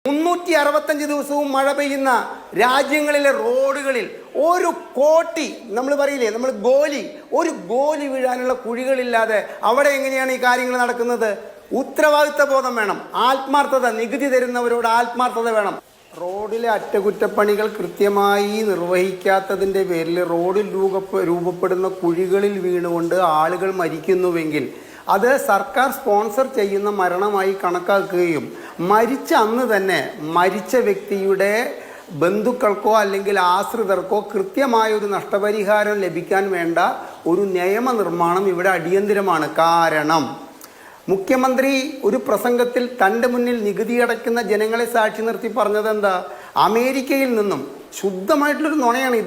365 ദിവസവും മഴ പെയ്യുന്ന രാജ്യങ്ങളിലെ റോഡുകളിൽ ഒരു കോട്ടി, നമ്മൾ പറയില്ലേ, ഒരു ഗോലി വീഴാനുള്ള കുഴികളില്ലാതെ അവിടെ എങ്ങനെയാണ് ഈ കാര്യങ്ങൾ നടക്കുന്നത്? ഉത്തരവാദിത്ത ബോധം വേണം, ആത്മാർത്ഥത, നികുതി തരുന്നവരോട് ആത്മാർത്ഥത വേണം. റോഡിലെ അറ്റകുറ്റപ്പണികൾ കൃത്യമായി നിർവഹിക്കാത്തതിൻ്റെ പേരിൽ റോഡിൽ രൂപപ്പെടുന്ന കുഴികളിൽ വീണുകൊണ്ട് ആളുകൾ മരിക്കുന്നുവെങ്കിൽ അത് സർക്കാർ സ്പോൺസർ ചെയ്യുന്ന മരണമായി കണക്കാക്കുകയും മരിച്ച അന്ന് തന്നെ മരിച്ച വ്യക്തിയുടെ ബന്ധുക്കൾക്കോ അല്ലെങ്കിൽ ആശ്രിതർക്കോ കൃത്യമായൊരു നഷ്ടപരിഹാരം ലഭിക്കാൻ വേണ്ട ഒരു നിയമനിർമ്മാണം ഇവിടെ അടിയന്തിരമാണ്. കാരണം മുഖ്യമന്ത്രി ഒരു പ്രസംഗത്തിൽ തൻ്റെ മുന്നിൽ നികുതി അടയ്ക്കുന്ന ജനങ്ങളെ സാക്ഷി നിർത്തി പറഞ്ഞത് എന്താ? അമേരിക്കയിൽ നിന്നും ശുദ്ധമായിട്ടുള്ളൊരു നുണയാണ്.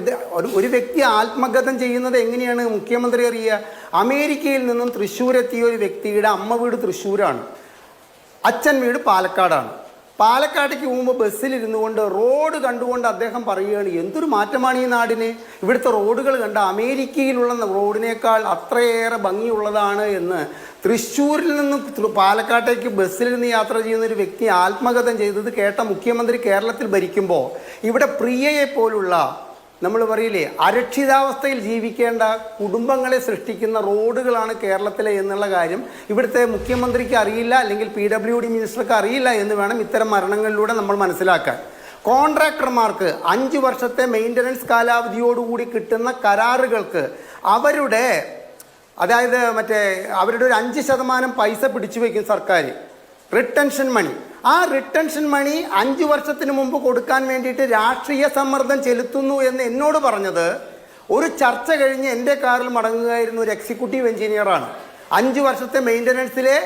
ഒരു വ്യക്തി ആത്മഗതം ചെയ്യുന്നത് എങ്ങനെയാണ് മുഖ്യമന്ത്രി അറിയുക? അമേരിക്കയിൽ നിന്നും തൃശ്ശൂരെത്തിയ ഒരു വ്യക്തിയുടെ അമ്മ വീട് തൃശ്ശൂരാണ്, അച്ഛൻ വീട് പാലക്കാടാണ്. പാലക്കാട്ടേക്ക് പോകുമ്പോൾ ബസ്സിലിരുന്നു കൊണ്ട് റോഡ് കണ്ടുകൊണ്ട് അദ്ദേഹം പറയുകയാണ്, എന്തൊരു മാറ്റമാണ് ഈ നാടിന്, ഇവിടുത്തെ റോഡുകൾ കണ്ട അമേരിക്കയിലുള്ള റോഡിനേക്കാൾ അത്രയേറെ ഭംഗിയുള്ളതാണ് എന്ന്. തൃശ്ശൂരിൽ നിന്ന് പാലക്കാട്ടേക്ക് ബസ്സിലിരുന്ന് യാത്ര ചെയ്യുന്ന ഒരു വ്യക്തി ആത്മഗതം ചെയ്തത് കേട്ട മുഖ്യമന്ത്രി കേരളത്തിൽ ഭരിക്കുമ്പോൾ ഇവിടെ പ്രിയയെ പോലുള്ള, നമ്മൾ പറയില്ലേ, അരക്ഷിതാവസ്ഥയിൽ ജീവിക്കേണ്ട കുടുംബങ്ങളെ സൃഷ്ടിക്കുന്ന റോഡുകളാണ് കേരളത്തിലെ എന്നുള്ള കാര്യം ഇവിടുത്തെ മുഖ്യമന്ത്രിക്ക് അറിയില്ല, അല്ലെങ്കിൽ PWD മിനിസ്റ്റർക്ക് അറിയില്ല എന്ന് വേണം ഇത്തരം മരണങ്ങളിലൂടെ നമ്മൾ മനസ്സിലാക്കാൻ. കോൺട്രാക്ടർമാർക്ക് 5 വർഷത്തെ മെയിൻ്റനൻസ് കാലാവധിയോടുകൂടി കിട്ടുന്ന കരാറുകൾക്ക് അവരുടെ അവരുടെ ഒരു 5% പൈസ പിടിച്ചു വയ്ക്കും സർക്കാർ, റിട്ടൻഷൻ മണി. ആ റിട്ടൻഷൻ മണി 5 വർഷത്തിന് മുമ്പ് കൊടുക്കാൻ വേണ്ടിയിട്ട് രാഷ്ട്രീയ സമ്മർദ്ദം ചെലുത്തുന്നു എന്ന് എന്നോട് പറഞ്ഞത് ഒരു ചർച്ച കഴിഞ്ഞ് എൻ്റെ കാറിൽ മടങ്ങുകയായിരുന്നു ഒരു എക്സിക്യൂട്ടീവ് എഞ്ചിനീയറാണ്. 5 വർഷത്തെ മെയിൻ്റനൻസിലെ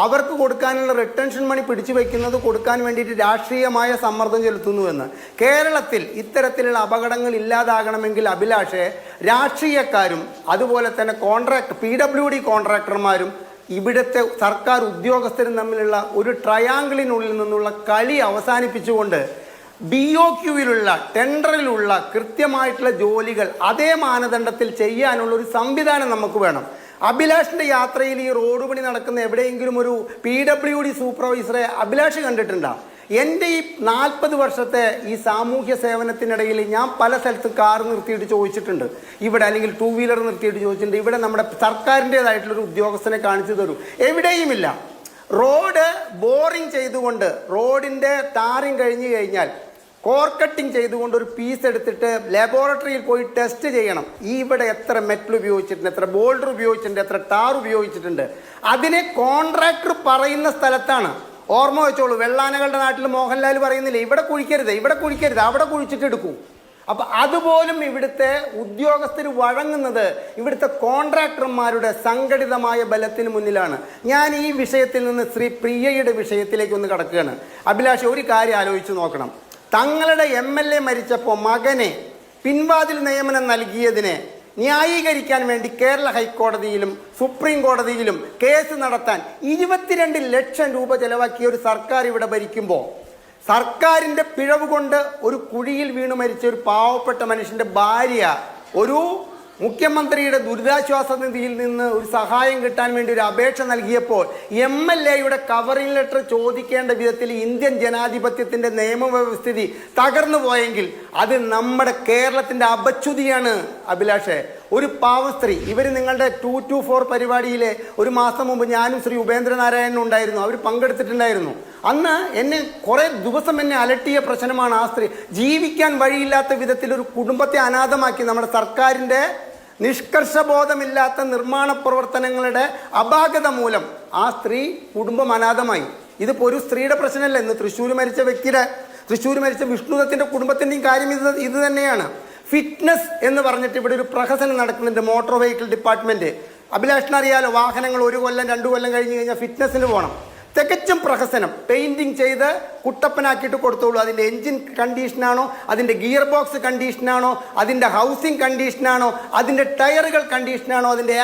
അവർക്ക് കൊടുക്കാനുള്ള റിട്ടൻഷൻ മണി പിടിച്ചു വയ്ക്കുന്നത് കൊടുക്കാൻ വേണ്ടിയിട്ട് രാഷ്ട്രീയമായ സമ്മർദ്ദം ചെലുത്തുന്നുവെന്ന്. കേരളത്തിൽ ഇത്തരത്തിലുള്ള അപകടങ്ങൾ ഇല്ലാതാകണമെങ്കിൽ അഭിലാഷെ, രാഷ്ട്രീയക്കാരും അതുപോലെ തന്നെ PWD കോൺട്രാക്ടർമാരും ഇവിടുത്തെ സർക്കാർ ഉദ്യോഗസ്ഥരും തമ്മിലുള്ള ഒരു ട്രയാങ്കിളിനുള്ളിൽ നിന്നുള്ള കളി അവസാനിപ്പിച്ചുകൊണ്ട് BOQവിലുള്ള ടെൻഡറിലുള്ള കൃത്യമായിട്ടുള്ള ജോലികൾ അതേ മാനദണ്ഡത്തിൽ ചെയ്യാനുള്ള ഒരു സംവിധാനം നമുക്ക് വേണം. അഭിലാഷിൻ്റെ യാത്രയിൽ ഈ റോഡ് പണി നടക്കുന്ന എവിടെയെങ്കിലും ഒരു PWD സൂപ്പർവൈസറെ അഭിലാഷ് കണ്ടിട്ടുണ്ടോ? എൻ്റെ ഈ 40 വർഷത്തെ ഈ സാമൂഹ്യ സേവനത്തിനിടയിൽ ഞാൻ പല സ്ഥലത്ത് കാർ നിർത്തിയിട്ട് ചോദിച്ചിട്ടുണ്ട് ഇവിടെ, അല്ലെങ്കിൽ 2 വീലർ നിർത്തിയിട്ട് ചോദിച്ചിട്ടുണ്ട് ഇവിടെ നമ്മുടെ സർക്കാരിൻ്റേതായിട്ടുള്ളൊരു ഉദ്യോഗസ്ഥനെ കാണിച്ചു തരൂ. എവിടെയുമില്ല. റോഡ് ബോറിങ് ചെയ്തുകൊണ്ട്, റോഡിൻ്റെ ടാറിങ് കഴിഞ്ഞു കഴിഞ്ഞാൽ കോർ കട്ടിങ് ചെയ്തുകൊണ്ട് ഒരു പീസ് എടുത്തിട്ട് ലബോറട്ടറിയിൽ പോയി ടെസ്റ്റ് ചെയ്യണം. ഇവിടെ എത്ര മെറ്റൽ ഉപയോഗിച്ചിട്ടുണ്ട്, എത്ര ബോൾഡർ ഉപയോഗിച്ചിട്ടുണ്ട്, എത്ര ടാർ ഉപയോഗിച്ചിട്ടുണ്ട്. അതിനെ കോൺട്രാക്ടർ പറയുന്ന സ്ഥലത്താണ്. ഓർമ്മ വെച്ചോളൂ, വെള്ളാനകളുടെ നാട്ടിൽ മോഹൻലാൽ പറയുന്നില്ലേ, ഇവിടെ കുഴിക്കരുത്, അവിടെ കുഴിച്ചിട്ട് എടുക്കൂ. അപ്പം അതുപോലും ഇവിടുത്തെ ഉദ്യോഗസ്ഥർ വഴങ്ങുന്നത് ഇവിടുത്തെ കോൺട്രാക്ടർമാരുടെ സംഘടിതമായ ബലത്തിന് മുന്നിലാണ്. ഞാൻ ഈ വിഷയത്തിൽ നിന്ന് ശ്രീ പ്രിയയുടെ വിഷയത്തിലേക്ക് ഒന്ന് കടക്കുകയാണ്. അഭിലാഷ്, ഒരു കാര്യം ആലോചിച്ച് നോക്കണം. തങ്ങളുടെ MLA മരിച്ചപ്പോൾ മകനെ പിൻവാതിൽ നിയമനം നൽകിയതിനെ ന്യായീകരിക്കാൻ വേണ്ടി കേരള ഹൈക്കോടതിയിലും സുപ്രീം കോടതിയിലും കേസ് നടത്താൻ 22 ലക്ഷം രൂപ ചെലവാക്കിയ ഒരു സർക്കാർ ഇവിടെ ഭരിക്കുമ്പോൾ, സർക്കാരിൻ്റെ പിഴവ് കൊണ്ട് ഒരു കുഴിയിൽ വീണു മരിച്ച ഒരു പാവപ്പെട്ട മനുഷ്യൻ്റെ ഭാര്യ ഒരു മുഖ്യമന്ത്രിയുടെ ദുരിതാശ്വാസ നിധിയിൽ നിന്ന് ഒരു സഹായം കിട്ടാൻ വേണ്ടി ഒരു അപേക്ഷ നൽകിയപ്പോൾ MLAയുടെ കവറിംഗ് ലെറ്റർ ചോദിക്കേണ്ട വിധത്തിൽ ഇന്ത്യൻ ജനാധിപത്യത്തിൻ്റെ നിയമവ്യവസ്ഥിതി തകർന്നു പോയെങ്കിൽ അത് നമ്മുടെ കേരളത്തിൻ്റെ അപച്യുതിയാണ്. അഭിലാഷേ, ഒരു പാവ സ്ത്രീ, ഇവർ നിങ്ങളുടെ 2 to 4 പരിപാടിയിലെ ഒരു മാസം മുമ്പ് ഞാനും ശ്രീ ഉപേന്ദ്രനാരായണനും ഉണ്ടായിരുന്നു, അവർ പങ്കെടുത്തിട്ടുണ്ടായിരുന്നു. അന്ന് എന്നെ കുറേ ദിവസം അലട്ടിയ പ്രശ്നമാണ് ആ സ്ത്രീ. ജീവിക്കാൻ വഴിയില്ലാത്ത വിധത്തിൽ ഒരു കുടുംബത്തെ അനാഥമാക്കി നമ്മുടെ സർക്കാരിൻ്റെ നിഷ്കർഷബോധമില്ലാത്ത നിർമ്മാണ പ്രവർത്തനങ്ങളുടെ അപാകത മൂലം ആ സ്ത്രീ കുടുംബം അനാഥമായി. ഇതിപ്പോൾ ഒരു സ്ത്രീയുടെ പ്രശ്നമല്ല. ഇന്ന് തൃശ്ശൂർ മരിച്ച വിഷ്ണുദത്തിൻ്റെ കുടുംബത്തിൻ്റെയും കാര്യം ഇത് തന്നെയാണ്. ഫിറ്റ്നസ് എന്ന് പറഞ്ഞിട്ട് ഇവിടെ ഒരു പ്രഹസനം നടക്കുന്നുണ്ട് മോട്ടോർ വെഹിക്കിൾ ഡിപ്പാർട്ട്മെൻറ്റ്. അഭിലാഷിനറിയാലോ, വാഹനങ്ങൾ 1 കൊല്ലം 2 കൊല്ലം കഴിഞ്ഞ് കഴിഞ്ഞാൽ ഫിറ്റ്നസ്സിന് പോകണം. തികച്ചും പ്രഹസനം. പെയിൻറ്റിങ് ചെയ്ത് കുട്ടപ്പനാക്കിയിട്ട് കൊടുത്തോളൂ. അതിൻ്റെ എൻജിൻ കണ്ടീഷനാണോ, അതിൻ്റെ ഗിയർ ബോക്സ് കണ്ടീഷനാണോ, അതിൻ്റെ ഹൗസിംഗ് കണ്ടീഷനാണോ, അതിൻ്റെ ടയറുകൾ കണ്ടീഷനാണോ, അതിൻ്റെ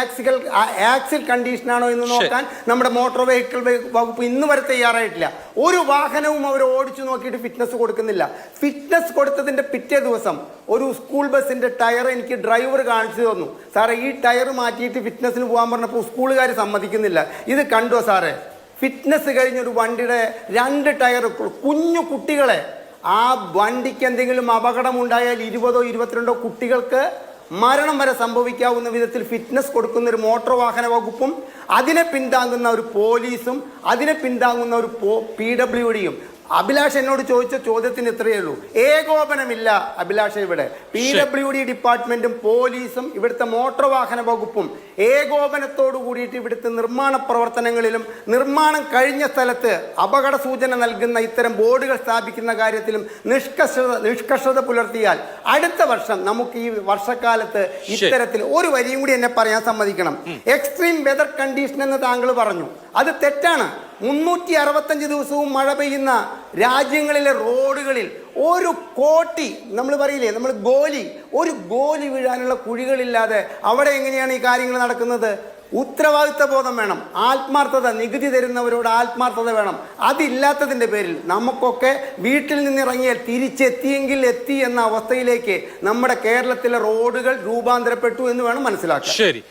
ആക്സിൽ കണ്ടീഷനാണോ എന്ന് നോക്കാൻ നമ്മുടെ മോട്ടോർ വെഹിക്കിൾ വകുപ്പ് ഇന്ന് വരെ തയ്യാറായിട്ടില്ല. ഒരു വാഹനവും അവർ ഓടിച്ചു നോക്കിയിട്ട് ഫിറ്റ്നസ് കൊടുക്കുന്നില്ല. ഫിറ്റ്നസ് കൊടുത്തതിൻ്റെ പിറ്റേ ദിവസം ഒരു സ്കൂൾ ബസ്സിൻ്റെ ടയർ എനിക്ക് ഡ്രൈവർ കാണിച്ചു തന്നു. സാറേ, ഈ ടയർ മാറ്റിയിട്ട് ഫിറ്റ്നസിന് പോകാൻ പറഞ്ഞപ്പോൾ സ്കൂളുകാർ സമ്മതിക്കുന്നില്ല. ഇത് കണ്ടോ സാറേ? ഫിറ്റ്നസ് കഴിഞ്ഞൊരു വണ്ടിയുടെ 2 ടയർ കുഞ്ഞു കുട്ടികളെ ആ വണ്ടിക്ക് എന്തെങ്കിലും അപകടമുണ്ടായാൽ 20ഓ 22ഓ കുട്ടികൾക്ക് മരണം വരെ സംഭവിക്കാവുന്ന വിധത്തിൽ ഫിറ്റ്നസ് കൊടുക്കുന്ന ഒരു മോട്ടോർ വാഹന വകുപ്പും അതിനെ പിന്താങ്ങുന്ന ഒരു പോലീസും അതിനെ പിന്താങ്ങുന്ന ഒരു PWDയും. അഭിലാഷ് എന്നോട് ചോദിച്ച ചോദ്യത്തിന് ഇത്രയേ ഉള്ളൂ. ഏകോപനമില്ല അഭിലാഷ്. ഇവിടെ PWD ഡിപ്പാർട്ട്മെന്റും പോലീസും ഇവിടുത്തെ മോട്ടോർ വാഹന വകുപ്പും ഏകോപനത്തോടു കൂടിയിട്ട് ഇവിടുത്തെ നിർമ്മാണ പ്രവർത്തനങ്ങളിലും നിർമ്മാണം കഴിഞ്ഞ സ്ഥലത്ത് അപകട സൂചന നൽകുന്ന ഇത്തരം ബോർഡുകൾ സ്ഥാപിക്കുന്ന കാര്യത്തിലും നിഷ്കർഷത പുലർത്തിയാൽ അടുത്ത വർഷം നമുക്ക് ഈ വർഷക്കാലത്ത് ഇത്തരത്തിൽ ഒരു വരിയും കൂടി എന്നെ പറയാൻ സമ്മതിക്കണം. എക്സ്ട്രീം വെതർ കണ്ടീഷൻ എന്ന് താങ്കൾ പറഞ്ഞു, അത് തെറ്റാണ്. 365 ദിവസവും മഴ പെയ്യുന്ന രാജ്യങ്ങളിലെ റോഡുകളിൽ ഒരു കോട്ടി, നമ്മൾ പറയില്ലേ, നമ്മൾ ഒരു ഗോലി വീഴാനുള്ള കുഴികളില്ലാതെ അവിടെ എങ്ങനെയാണ് ഈ കാര്യങ്ങൾ നടക്കുന്നത്? ഉത്തരവാദിത്ത ബോധം വേണം, ആത്മാർത്ഥത, നികുതി തരുന്നവരോട് ആത്മാർത്ഥത വേണം. അതില്ലാത്തതിൻ്റെ പേരിൽ നമുക്കൊക്കെ വീട്ടിൽ നിന്നിറങ്ങിയാൽ തിരിച്ചെത്തിയെങ്കിൽ എത്തി എന്ന അവസ്ഥയിലേക്ക് നമ്മുടെ കേരളത്തിലെ റോഡുകൾ രൂപാന്തരപ്പെട്ടു എന്ന് വേണം മനസ്സിലാക്കാൻ. ശരി.